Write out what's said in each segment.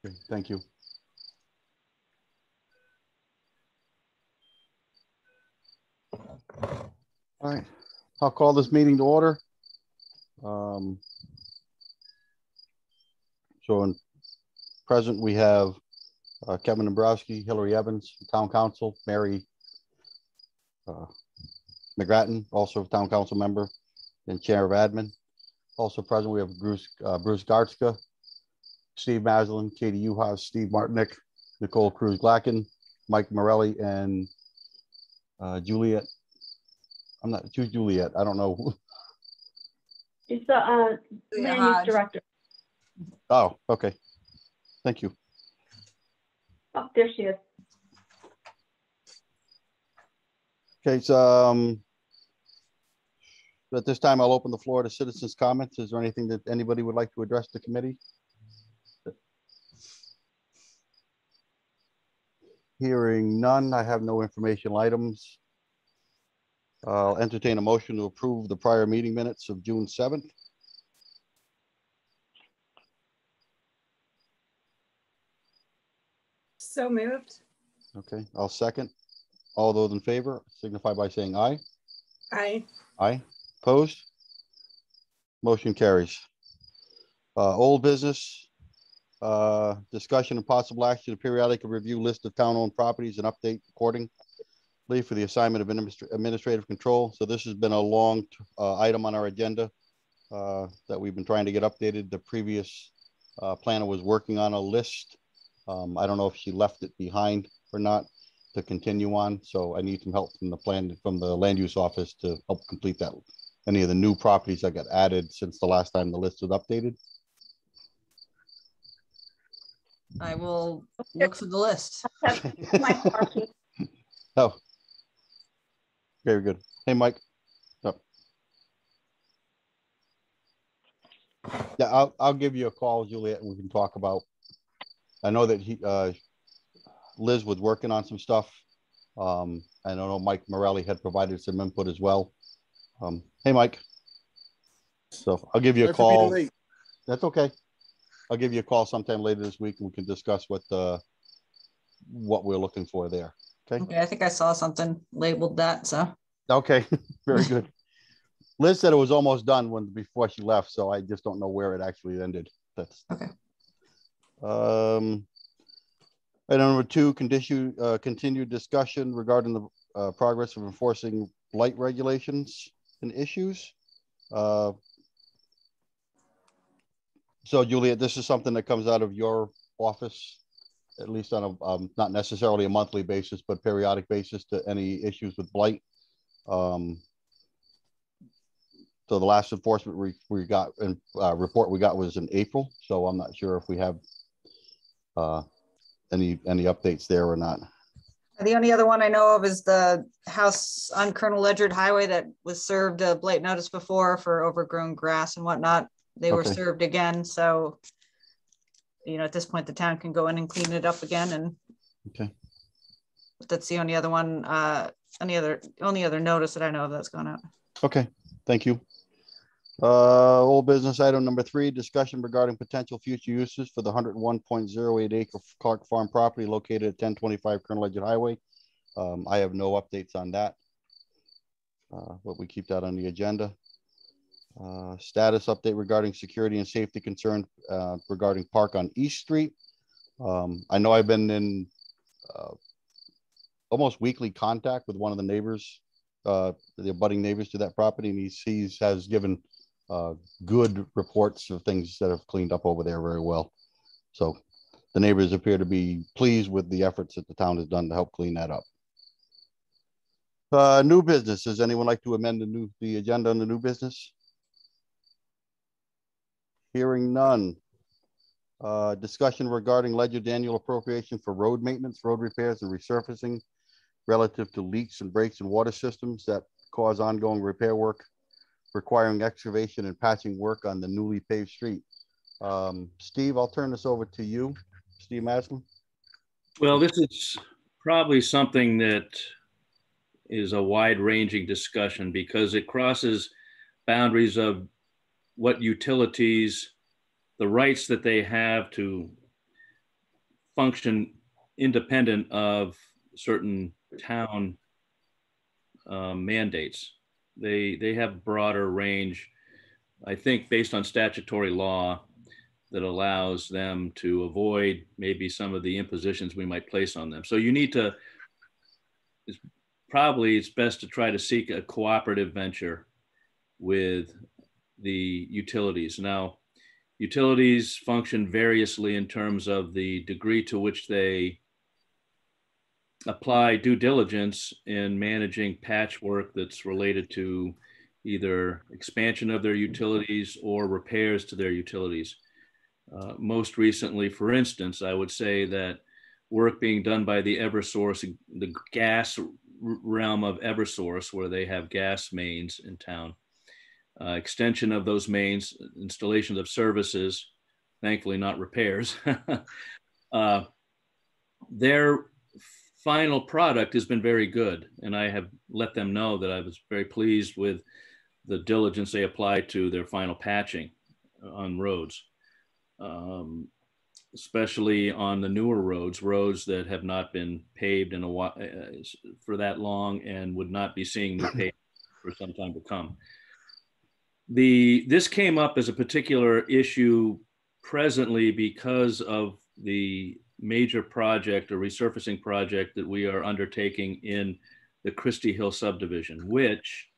Okay, thank you. All right, I'll call this meeting to order. So in present, we have Kevin Dombrowski, Hillary Evans, Town Council, Mary McGrattan, also Town Council member and Chair of Admin. Also present, we have Bruce Gartzka, Steve Maslin, Katie Uhas, Steve Martinick, Nicole Cruz-Glacken, Mike Morelli, and Juliet. I'm not, who's Juliet? I don't know. She's the land use director. Oh, okay. Thank you. Oh, there she is. Okay, so at this time, I'll open the floor to citizens' comments. Is there anything that anybody would like to address the committee? Hearing none, I have no informational items. I'll entertain a motion to approve the prior meeting minutes of June 7th. So moved. Okay, I'll second. All those in favor signify by saying aye. Aye. Aye. Opposed? Motion carries. Old business, discussion and possible action to periodically review list of town-owned properties and update accordingly for the assignment of administrative control. So this has been a long item on our agenda that we've been trying to get updated. The previous planner was working on a list. I don't know if she left it behind or not to continue on. So I need some help from the land use office to help complete that. Any of the new properties that got added since the last time the list was updated. I will look for the list. Oh, very good. Hey, Mike. Oh. Yeah, I'll give you a call, Juliet, and we can talk about. I know that Liz was working on some stuff. I know Mike Morelli had provided some input as well. Hey, Mike. So I'll give you a call. That's okay. I'll give you a call sometime later this week and we can discuss what we're looking for there. Okay. Okay, I think I saw something labeled that, so. Okay, very good. Liz said it was almost done before she left, so I just don't know where it actually ended. That's okay. Item number 2, continued discussion regarding the progress of enforcing blight regulations and issues. So Juliet, this is something that comes out of your office, at least on a not necessarily a monthly basis, but periodic basis to any issues with blight. So the last enforcement we got and report we got was in April. So I'm not sure if we have any updates there or not. The only other one I know of is the house on Colonel Ledyard Highway that was served a blight notice before for overgrown grass and whatnot. They were served again. So, you know, at this point, the town can go in and clean it up again. And okay, that's the only other one, only other notice that I know of that's gone out. Okay, thank you. Old business item number 3, discussion regarding potential future uses for the 101.08 acre Clark Farm property located at 1025 Colonel Ledyard Highway. I have no updates on that, but we keep that on the agenda. Status update regarding security and safety concern regarding park on East Street. I know I've been in almost weekly contact with one of the neighbors, the abutting neighbors to that property, and he has given good reports of things that have cleaned up over there very well. So the neighbors appear to be pleased with the efforts that the town has done to help clean that up. New business. Does anyone like to amend the agenda on the new business? Hearing none. Discussion regarding Ledyard annual appropriation for road maintenance, road repairs, and resurfacing relative to leaks and breaks in water systems that cause ongoing repair work requiring excavation and patching work on the newly paved street. Steve, I'll turn this over to you. Steve Maslin. Well, this is probably something that is a wide-ranging discussion because it crosses boundaries of what utilities, the rights that they have to function independent of certain town mandates. They have broader range, I think, based on statutory law that allows them to avoid maybe some of the impositions we might place on them. So you need to, it's best to try to seek a cooperative venture with the utilities. Now, utilities function variously in terms of the degree to which they apply due diligence in managing patchwork that's related to either expansion of their utilities or repairs to their utilities. Most recently, for instance, I would say that work being done by the Eversource, the gas realm of Eversource, where they have gas mains in town, extension of those mains, installations of services, thankfully not repairs. Their final product has been very good, and I have let them know that I was very pleased with the diligence they applied to their final patching on roads, especially on the newer roads that have not been paved in a while for that long and would not be seeing new pavement for some time to come. This came up as a particular issue presently because of the major project or resurfacing project that we are undertaking in the Christie Hill subdivision, which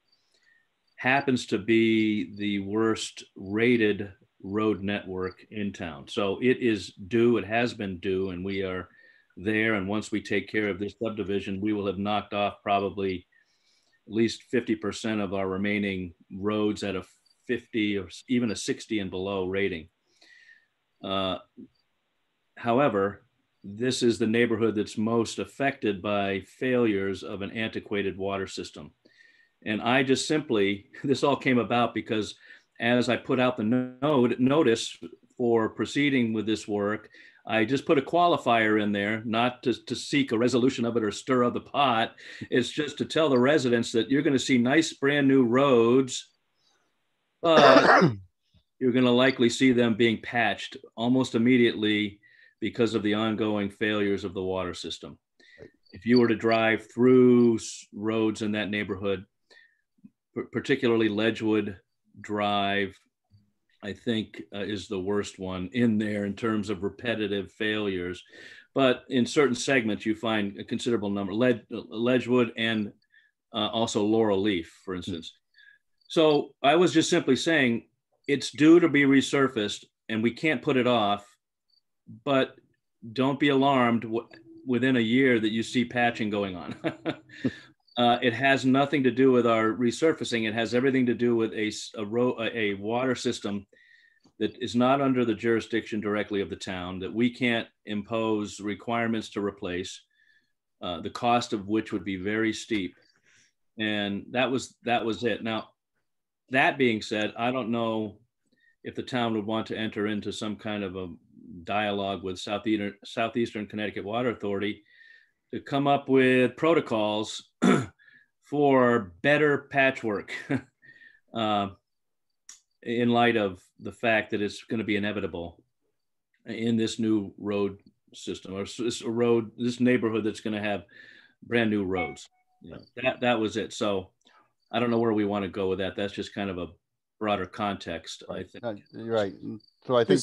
happens to be the worst rated road network in town. So it is due, it has been due, and we are there. And once we take care of this subdivision, we will have knocked off probably at least 50% of our remaining roads at a 50 or even a 60 and below rating. However, this is the neighborhood that's most affected by failures of an antiquated water system. And I just simply, this all came about because as I put out the notice for proceeding with this work, I just put a qualifier in there, not to seek a resolution of it or stir up the pot. It's just to tell the residents that you're going to see nice brand new roads, but you're going to likely see them being patched almost immediately because of the ongoing failures of the water system. If you were to drive through roads in that neighborhood, particularly Ledgewood Drive, I think is the worst one in there in terms of repetitive failures. But in certain segments, you find a considerable number, Ledgewood and also Laurel Leaf, for instance. So I was just simply saying it's due to be resurfaced and we can't put it off, but don't be alarmed within a year that you see patching going on. It has nothing to do with our resurfacing. It has everything to do with a water system that is not under the jurisdiction directly of the town, that we can't impose requirements to replace, the cost of which would be very steep. And that was it. Now, that being said, I don't know if the town would want to enter into some kind of a dialogue with Southeastern Connecticut Water Authority to come up with protocols for better patchwork in light of the fact that it's going to be inevitable in this new road system, or this neighborhood that's going to have brand new roads. You know, that was it. So I don't know where we want to go with that. That's just kind of a broader context, I think. You're right. So I think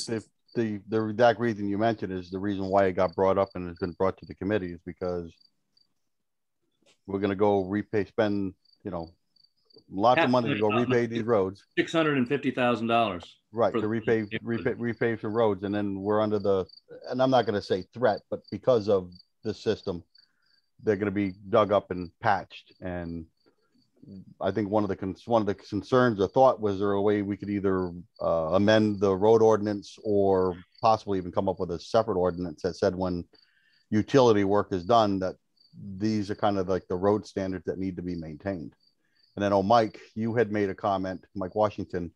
the exact reason you mentioned is the reason why it got brought up and has been brought to the committee is because we're going to go spend, lots of money to go repave these roads. $650,000. Right, to repave some roads. And then we're under and I'm not going to say threat, but because of this system, they're going to be dug up and patched. And I think one of the concerns or thought was there a way we could either amend the road ordinance or possibly even come up with a separate ordinance that said when utility work is done, that these are kind of like the road standards that need to be maintained. And then, Mike, you had made a comment, Mike Washington,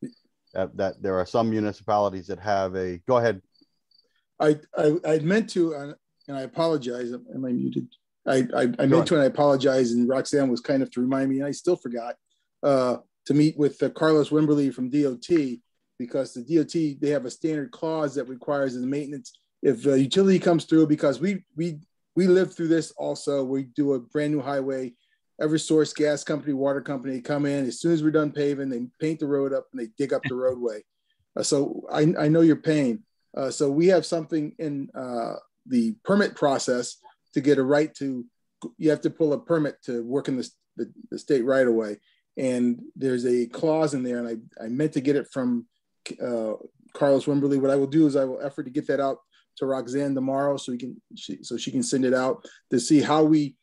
that there are some municipalities that have go ahead. I meant to, and I apologize. Am I muted? I meant to, and I apologize. And Roxanne was kind of to remind me, and I still forgot to meet with Carlos Wimberly from DOT, because the DOT, they have a standard clause that requires the maintenance if a utility comes through, because we live through this also. We do a brand new highway. Eversource gas company, water company come in. As soon as we're done paving, they paint the road up and they dig up the roadway. So I know your pain. So we have something in the permit process to get a right to, you have to pull a permit to work in the state right away. And there's a clause in there, and I meant to get it from Carlos Wimberly. What I will do is I will effort to get that out to Roxanne tomorrow, so she can send it out to see how we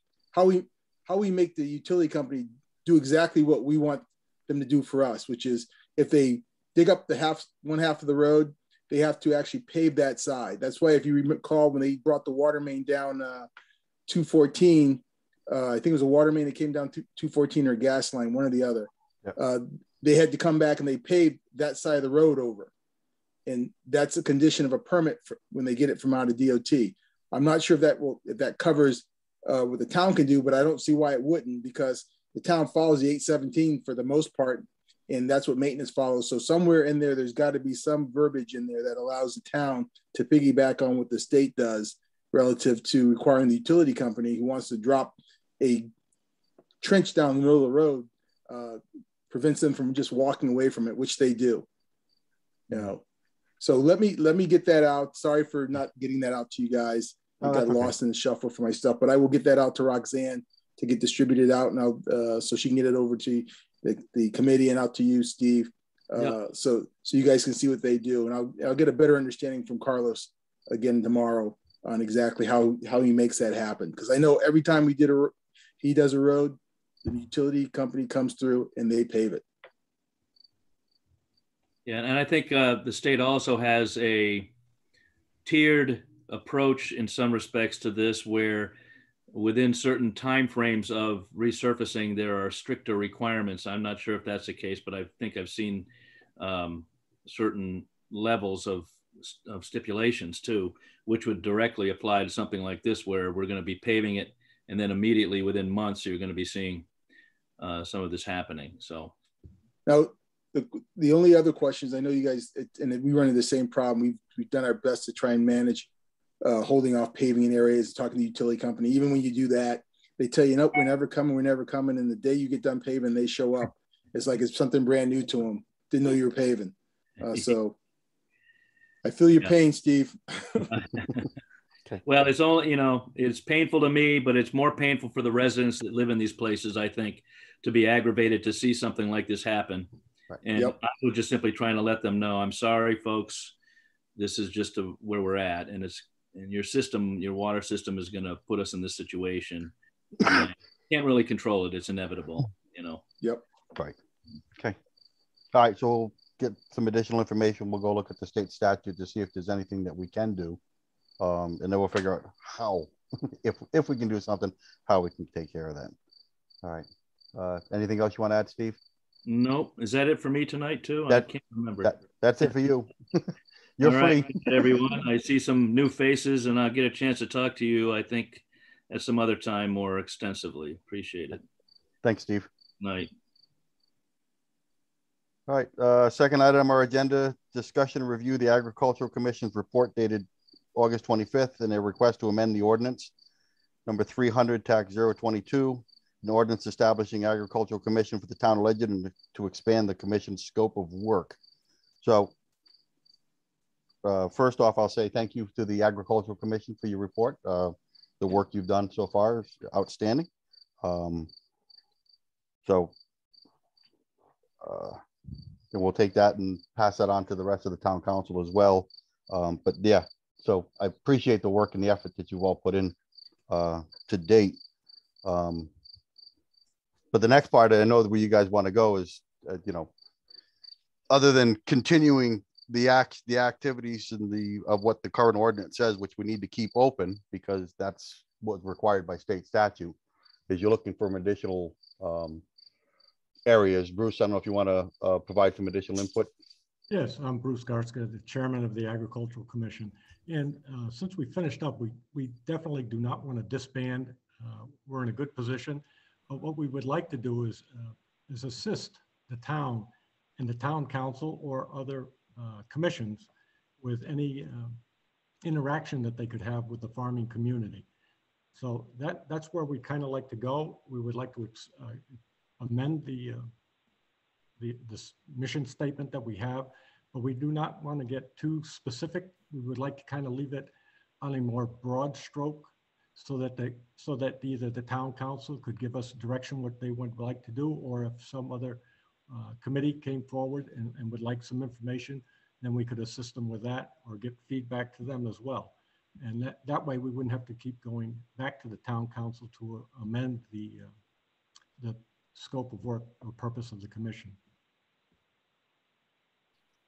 make the utility company do exactly what we want them to do for us, which is if they dig up one half of the road, they have to actually pave that side. That's why, if you recall, when they brought the water main down 214, I think it was a water main that came down 214 or a gas line, one or the other. Yep. They had to come back and they paved that side of the road over. And that's a condition of a permit when they get it from out of DOT. I'm not sure if that covers what the town can do, but I don't see why it wouldn't, because the town follows the 817 for the most part, and that's what maintenance follows. So somewhere in there's got to be some verbiage in there that allows the town to piggyback on what the state does relative to requiring the utility company who wants to drop a trench down the middle of the road, prevents them from just walking away from it, which they do. You know, so let me get that out. Sorry for not getting that out to you guys. I got lost in the shuffle for my stuff, but I will get that out to Roxanne to get distributed out, and I'll so she can get it over to the committee and out to you, Steve. Yep. So you guys can see what they do, and I'll get a better understanding from Carlos again tomorrow on exactly how he makes that happen. Because I know every time he does a road, the utility company comes through and they pave it. Yeah, and I think the state also has a tiered approach in some respects to this, where within certain timeframes of resurfacing, there are stricter requirements. I'm not sure if that's the case, but I think I've seen certain levels of stipulations too, which would directly apply to something like this, where we're going to be paving it, and then immediately within months, you're going to be seeing some of this happening. So now, the only other questions, I know you guys, and we run into the same problem. We've done our best to try and manage holding off paving in areas, talking to the utility company. Even when you do that, they tell you, nope, we're never coming. And the day you get done paving, they show up. It's like it's something brand new to them. Didn't know you were paving. So I feel your pain, Steve. Okay. Well, it's only, it's painful to me, but it's more painful for the residents that live in these places, I think, to be aggravated to see something like this happen. Right. And I was just simply trying to let them know, I'm sorry, folks, this is just where we're at. And your water system is going to put us in this situation. Can't really control it. It's inevitable, Yep. Right. Okay. All right. So we'll get some additional information. We'll go look at the state statute to see if there's anything that we can do. And then we'll figure out how, if we can do something, how we can take care of that. All right. Anything else you want to add, Steve? Nope. Is that it for me tonight too? I can't remember. That's it for you. You're free. Right, everyone. I see some new faces, and I'll get a chance to talk to you, I think, at some other time more extensively. Appreciate it. Thanks, Steve. Night. All right. Second item on our agenda, discussion and review the Agricultural Commission's report dated August 25th and a request to amend the ordinance number 300 tax 022, an ordinance establishing agricultural commission for the town of Ledyard and to expand the commission's scope of work. So first off, I'll say thank you to the Agricultural Commission for your report. The work you've done so far is outstanding. And we'll take that and pass that on to the rest of the town council as well. But yeah, so I appreciate the work and the effort that you've all put in to date. But the next part, I know where you guys want to go is, other than continuing the activities and of what the current ordinance says, which we need to keep open because that's what's required by state statute, is you're looking for additional areas. Bruce, I don't know if you want to provide some additional input. Yes, I'm Bruce Garska, the chairman of the Agricultural Commission. And since we finished up, we definitely do not want to disband. We're in a good position. But what we would like to do is assist the town and the town council or other commissions with any interaction that they could have with the farming community. So that's where we kind of like to go. We would like to amend this mission statement that we have, but we do not want to get too specific. We would like to kind of leave it on a more broad stroke so that either the town council could give us direction what they would like to do, or if some other committee came forward and would like some information, then we could assist them with that or get feedback to them as well. And that way we wouldn't have to keep going back to the town council to amend the scope of work or purpose of the commission.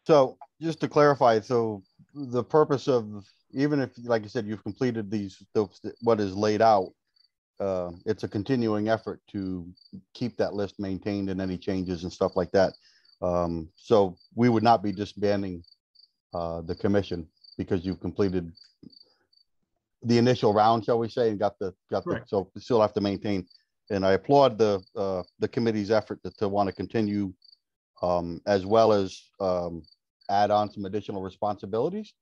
So just to clarify, so the purpose of, even if, like you said, you've completed what is laid out, it's a continuing effort to keep that list maintained and any changes and stuff like that. So we would not be disbanding the commission because you've completed the initial round, shall we say, and got the so we still have to maintain. And I applaud the committee's effort to want to continue, as well as add on some additional responsibilities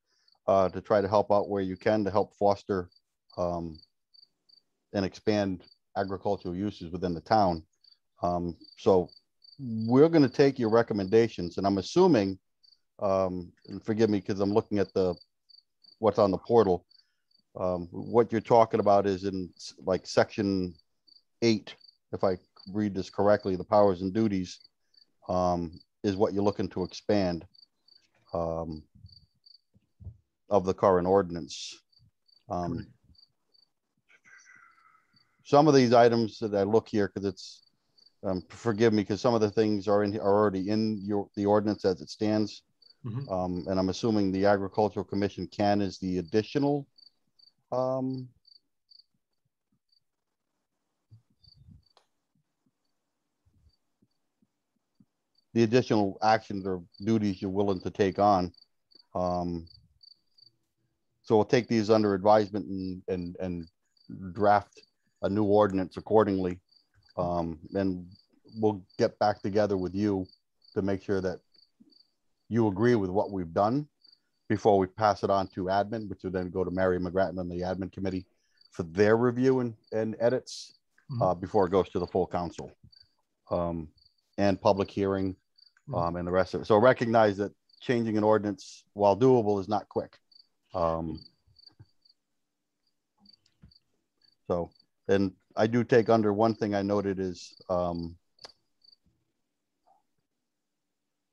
to try to help out where you can to help foster and expand agricultural uses within the town. So we're going to take your recommendations, and I'm assuming, and forgive me because I'm looking at what's on the portal. What you're talking about is in like section 8, if I read this correctly, the powers and duties is what you're looking to expand of the current ordinance. Some of these items that I look here, because it's, forgive me, because some of the things are already in the ordinance as it stands. Mm-hmm. And I'm assuming the Agricultural Commission is the additional actions or duties you're willing to take on. So we'll take these under advisement and draft a new ordinance accordingly. Then we'll get back together with you to make sure that you agree with what we've done before we pass it on to admin, which will then go to Mary McGrattan and the admin committee for their review and edits before it goes to the full council and public hearing and the rest of it. So recognize that changing an ordinance, while doable, is not quick. So, and I do take under one thing I noted is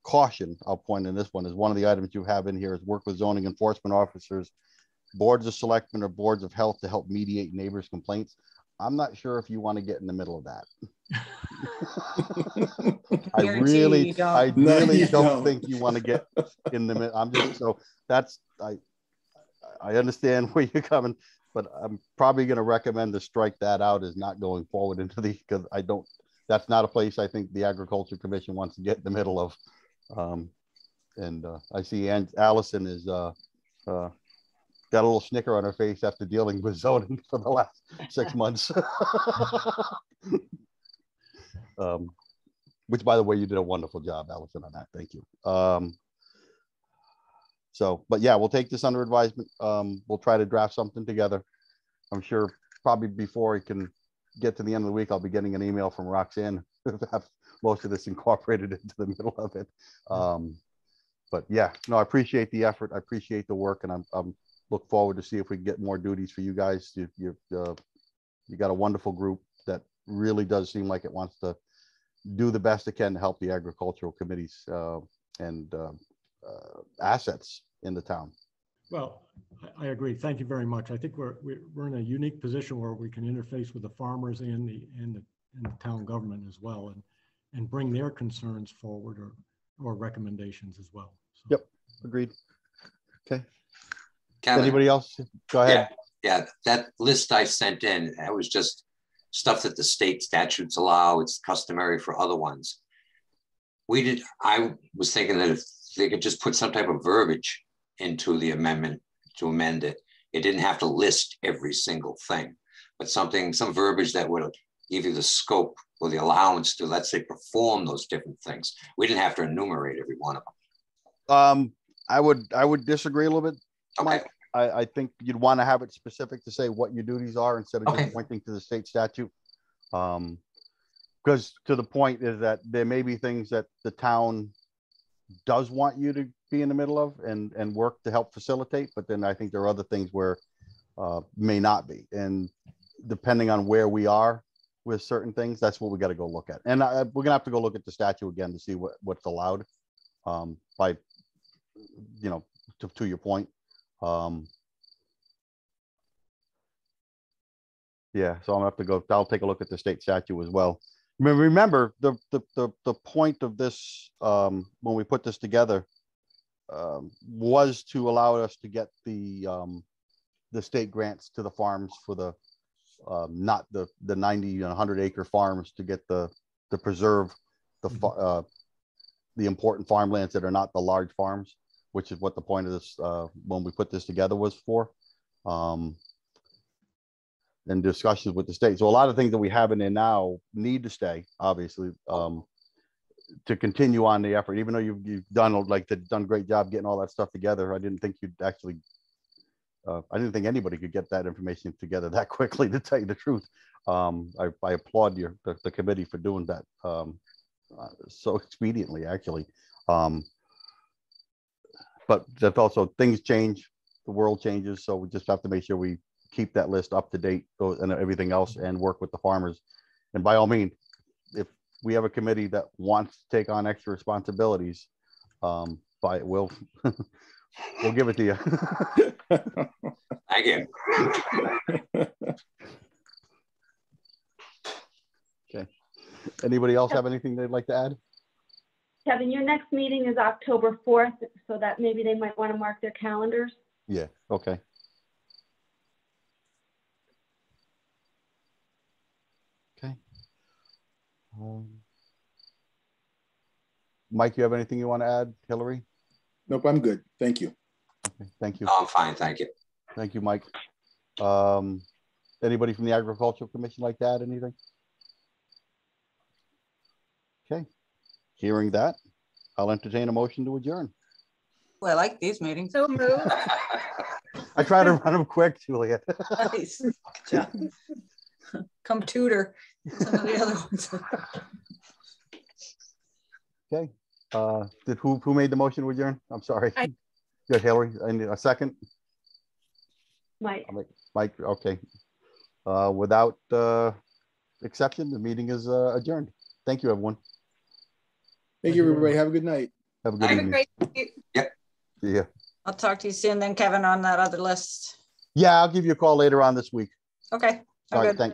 caution. I'll point in this one is one of the items you have in here is work with zoning enforcement officers, boards of selectmen, or boards of health to help mediate neighbors' complaints. I'm not sure if you want to get in the middle of that. I really don't think you want to get in the middle. I'm just, so that's, I understand where you're coming, but I'm probably going to recommend to strike that out as not going forward into because that's not a place I think the Agriculture Commission wants to get in the middle of. I see Allison is got a little snicker on her face after dealing with zoning for the last 6 months. Which, by the way, you did a wonderful job, Allison, on that. Thank you. So, but yeah, we'll take this under advisement. We'll try to draft something together. I'm sure probably before it can get to the end of the week, I'll be getting an email from Roxanne to have most of this incorporated into the middle of it. But yeah, no, I appreciate the effort. I appreciate the work, and I'm look forward to see if we can get more duties for you guys. You got a wonderful group that really does seem like it wants to do the best it can to help the agricultural committees and assets in the town. Well, I agree. Thank you very much. I think we're in a unique position where we can interface with the farmers and the town government as well, and bring their concerns forward or recommendations as well. So. Yep, agreed. Okay. Kevin, anybody else? Go ahead. Yeah, that list I sent in, that was just stuff that the state statutes allow. It's customary for other ones. I was thinking that if they could just put some type of verbiage into the amendment to amend it, it didn't have to list every single thing, but some verbiage that would give you the scope or the allowance to, let's say, perform those different things. We didn't have to enumerate every one of them. I would disagree a little bit, Mike. I think you'd want to have it specific to say what your duties are instead of Okay. just pointing to the state statute. Because to the point is that there may be things that the town does want you to be in the middle of and work to help facilitate, but then I think there are other things where may not be. And depending on where we are with certain things, that's what we got to go look at. And we're gonna have to go look at the statute again to see what's allowed by, you know, to your point. Yeah, so I'm gonna have to go, I'll take a look at the state statute as well. Remember the point of this, when we put this together, was to allow us to get the state grants to the farms for the not the 90 and 100 acre farms, to get to preserve the important farmlands that are not the large farms, which is what the point of this, when we put this together, was for. And discussions with the state. So a lot of things that we have in there now need to stay, obviously, to continue on the effort. Even though you've done a great job getting all that stuff together, I didn't think you'd actually. I didn't think anybody could get that information together that quickly, to tell you the truth. I applaud the committee for doing that so expediently, actually. But that's also, things change, the world changes, so we just have to make sure we keep that list up to date and everything else, and work with the farmers. And by all means, if we have a committee that wants to take on extra responsibilities, we'll give it to you. Thank you. Okay. Anybody else have anything they'd like to add? Kevin, your next meeting is October 4th, so that maybe they might want to mark their calendars. Yeah, okay. Okay. Mike, you have anything you want to add? Hillary? Nope, I'm good. Thank you. Okay, thank you. No, I'm fine, thank you. Thank you, Mike. Anybody from the Agricultural Commission like to add anything? Okay, hearing that, I'll entertain a motion to adjourn. Well, I like these meetings. So moved. I try to run them quick, Julia. Nice. Good job. Come tutor some of the other ones. Okay, who made the motion to adjourn? I'm sorry. Good, Hillary. I need a second. Mike. Mike, okay. Without exception, the meeting is adjourned. Thank you, everyone. Thank you, everybody. Have a good night. Have a good Have a evening. great. Yep. See ya. I'll talk to you soon then, Kevin, on that other list. Yeah, I'll give you a call later on this week. Okay. All right, Good. thanks.